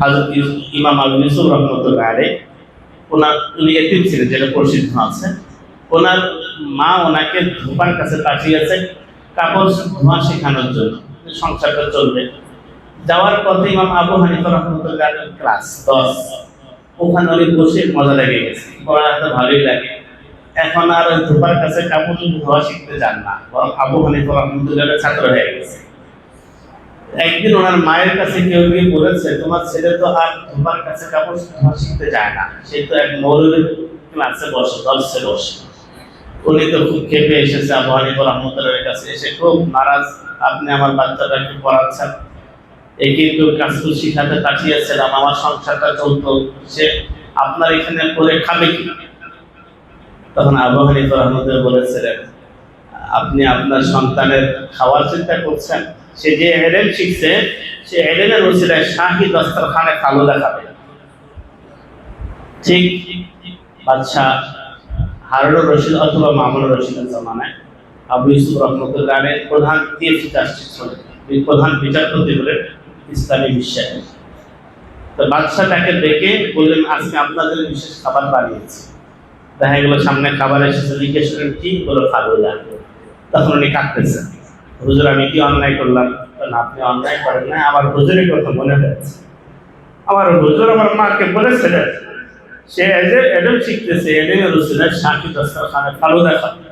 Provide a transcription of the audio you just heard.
হযরত ইমাম আবু ইউসুফ রাহমাতুল্লাহ আলাইহি উনি এতিম ছিলেন, যেটা প্রসিদ্ধ আছে। ওনার মা ওনাকে ধোপার কাছে পাঠিয়েছে কাপড় ধোয়া শেখানোর জন্য, সংসারটা চলবে। যাওয়ার পথে ইমাম আবু হানিফা রাহমাতুল্লাহ আলাইহি ক্লাস 10, ওখানে উনি বসে মজা লেগে গেছে, পড়াটা ভালোই লাগে। এখন আর ওই ধোপার কাছে কাপড় ধোয়া শিখতে যান না, বরং আবু হানিফা রাহমাতুল্লাহ আলাইহি ছাত্র হয়ে গেছে। একদিন ওনার মায়ের কাছে কেউ গিয়ে বলেছে, তোমার ছেলে তো আর ধোপার কাছে কাপড় ধোয়া শিখতে যায় না, সে তো এক মৌলবীর ক্লাসে বসে, দর্শে বসে। উনি তো খুব খেপে এসেছে আবু হানিফা রাহমাতুল্লাহ কাছে, এসে খুব নারাজ, আপনি আমার বাচ্চাটাকে পড়াচ্ছেন, এই কিন্তু কাজটা শিখাতে পাঠিয়েছিলাম, আমার সংসারটা চলতো, সে আপনার এখানে পড়ে খাবে কি? তখন আবু হানিফা রাহমাতুল্লাহ বলেছিলেন, আপনি আপনার সন্তানের খাওয়ার চিন্তা করছেন? সে যে এলেম শিখছে, সে এলেমের ওসিলায় শাহী দস্তরখানে ফালুদা খাবে। ঠিক বাদশাহ হারুনুর রশিদ অথবা মামুনুর রশিদের জামানায় আবু ইউসুফ রাহমাতুল্লাহ আলাইহি প্রধান চিফ জাস্টিস হলেন, প্রধান বিচারপতি হলেন ইসলামী বিশ্বের। তো বাদশাহ তাকে ডেকে বললেন, আজকে আপনাদের বিশেষ খাবার বানিয়েছি। দেখা গেল সামনে খাবার এসেছে, জিজ্ঞেস করেন কি? বলো ফালুদা। তখন উনি কাঁদতেছেন, হুজুর আমি কি অন্যায় করলাম? আপনি অন্যায় করেন না, আমার হুজুরের কথা মনে হয়েছে। আমার হুজুর আমার মাকে বলেছিলেন, সে এলেম শিখতেছে, এলেমের উসিলায় শাহী দস্তরখানে ফালুদা খাবে।